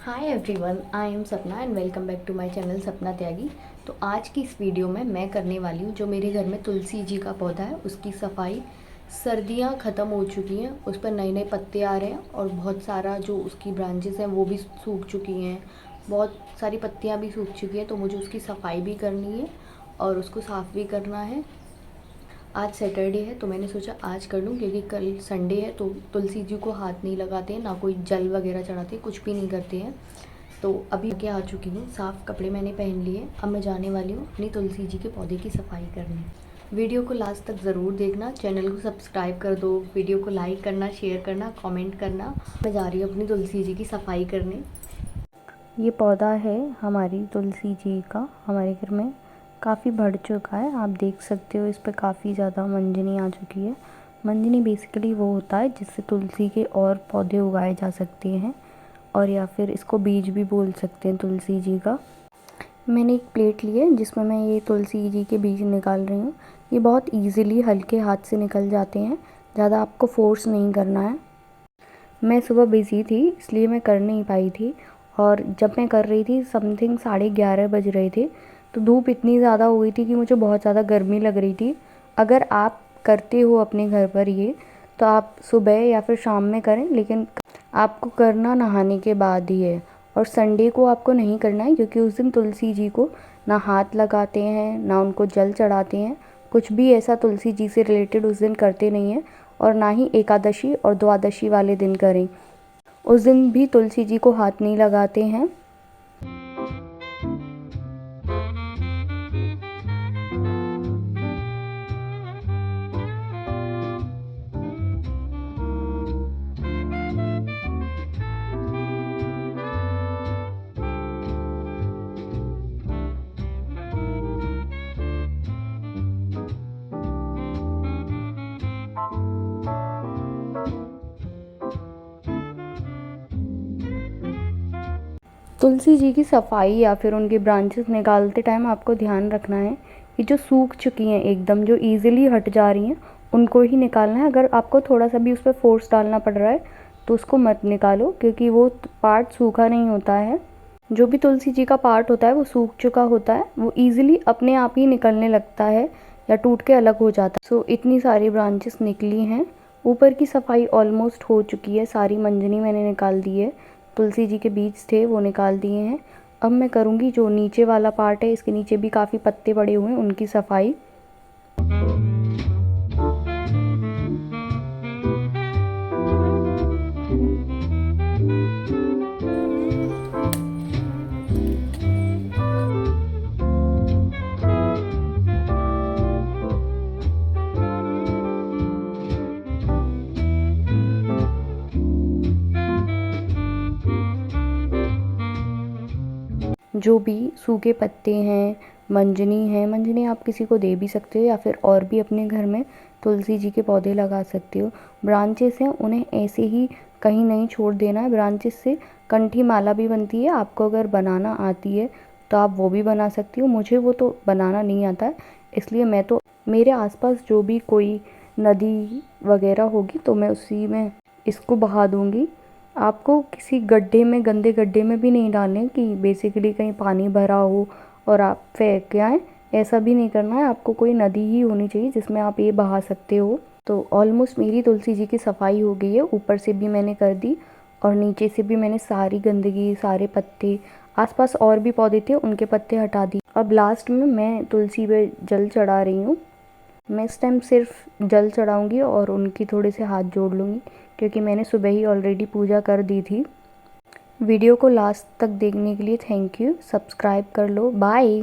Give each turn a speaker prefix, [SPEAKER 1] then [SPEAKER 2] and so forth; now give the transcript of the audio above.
[SPEAKER 1] Hi everyone, I am Sapna and welcome back to my channel Sapna Tyagi. तो आज की इस वीडियो में मैं करने वाली हूँ जो मेरे घर में तुलसी जी का पौधा है उसकी सफाई। सर्दियाँ ख़त्म हो चुकी हैं, उस पर नए नए पत्ते आ रहे हैं और बहुत सारा जो उसकी ब्रांचेस हैं वो भी सूख चुकी हैं। बहुत सारी पत्तियाँ भी सूख चुकी हैं, तो मुझे उसकी सफाई भी करनी है और उसको साफ़ भी करना है। आज सैटरडे है तो मैंने सोचा आज कर लूँ, क्योंकि कल संडे है तो तुलसी जी को हाथ नहीं लगाते हैं, ना कोई जल वगैरह चढ़ाते हैं, कुछ भी नहीं करते हैं। तो अभी क्या आ चुकी हूँ, साफ़ कपड़े मैंने पहन लिए। अब मैं जाने वाली हूँ अपनी तुलसी जी के पौधे की सफाई करने। वीडियो को लास्ट तक ज़रूर देखना, चैनल को सब्सक्राइब कर दो, वीडियो को लाइक करना, शेयर करना, कमेंट करना। मैं जा रही हूँ अपनी तुलसी जी की सफाई करने। ये पौधा है हमारी तुलसी जी का, हमारे घर में काफ़ी बढ़ चुका है। आप देख सकते हो इस पर काफ़ी ज़्यादा मंजनी आ चुकी है। मंजनी बेसिकली वो होता है जिससे तुलसी के और पौधे उगाए जा सकते हैं, और या फिर इसको बीज भी बोल सकते हैं तुलसी जी का। मैंने एक प्लेट ली है जिसमें मैं ये तुलसी जी के बीज निकाल रही हूँ। ये बहुत ईज़िली हल्के हाथ से निकल जाते हैं, ज़्यादा आपको फोर्स नहीं करना है। मैं सुबह बिज़ी थी इसलिए मैं कर नहीं पाई थी, और जब मैं कर रही थी समथिंग 11:30 बज रहे थे, तो धूप इतनी ज़्यादा हो गई थी कि मुझे बहुत ज़्यादा गर्मी लग रही थी। अगर आप करते हो अपने घर पर ये, तो आप सुबह या फिर शाम में करें, लेकिन आपको करना नहाने के बाद ही है। और संडे को आपको नहीं करना है, क्योंकि उस दिन तुलसी जी को ना हाथ लगाते हैं, ना उनको जल चढ़ाते हैं, कुछ भी ऐसा तुलसी जी से रिलेटेड उस दिन करते नहीं हैं। और ना ही एकादशी और द्वादशी वाले दिन करें, उस दिन भी तुलसी जी को हाथ नहीं लगाते हैं। तुलसी जी की सफाई या फिर उनके ब्रांचेस निकालते टाइम आपको ध्यान रखना है कि जो सूख चुकी हैं एकदम, जो ईज़िली हट जा रही हैं, उनको ही निकालना है। अगर आपको थोड़ा सा भी उस पर फोर्स डालना पड़ रहा है तो उसको मत निकालो, क्योंकि वो पार्ट सूखा नहीं होता है। जो भी तुलसी जी का पार्ट होता है वो सूख चुका होता है, वो ईज़िली अपने आप ही निकलने लगता है या टूट के अलग हो जाता है। सो इतनी सारी ब्रांचेस निकली हैं। ऊपर की सफाई ऑलमोस्ट हो चुकी है, सारी मंजनी मैंने निकाल दी है। तुलसी जी के बीज थे वो निकाल दिए हैं। अब मैं करूँगी जो नीचे वाला पार्ट है, इसके नीचे भी काफ़ी पत्ते पड़े हुए हैं, उनकी सफाई। जो भी सूखे पत्ते हैं, मंजनी आप किसी को दे भी सकते हो, या फिर और भी अपने घर में तुलसी जी के पौधे लगा सकते हो। ब्रांचेस हैं उन्हें ऐसे ही कहीं नहीं छोड़ देना है। ब्रांचेस से कंठी माला भी बनती है, आपको अगर बनाना आती है तो आप वो भी बना सकती हो। मुझे वो तो बनाना नहीं आता है, इसलिए मैं तो मेरे आसपास जो भी कोई नदी वगैरह होगी तो मैं उसी में इसको बहा दूँगी। आपको किसी गड्ढे में, गंदे गड्ढे में भी नहीं डालने कि बेसिकली कहीं पानी भरा हो और आप फेंक के आएँ, ऐसा भी नहीं करना है। आपको कोई नदी ही होनी चाहिए जिसमें आप ये बहा सकते हो। तो ऑलमोस्ट मेरी तुलसी जी की सफाई हो गई है। ऊपर से भी मैंने कर दी और नीचे से भी मैंने सारी गंदगी, सारे पत्ते, आसपास और भी पौधे थे उनके पत्ते हटा दिए। अब लास्ट में मैं तुलसी पे जल चढ़ा रही हूँ। मैं इस टाइम सिर्फ जल चढ़ाऊँगी और उनकी थोड़े से हाथ जोड़ लूँगी, क्योंकि मैंने सुबह ही ऑलरेडी पूजा कर दी थी। वीडियो को लास्ट तक देखने के लिए थैंक यू। सब्सक्राइब कर लो। बाय।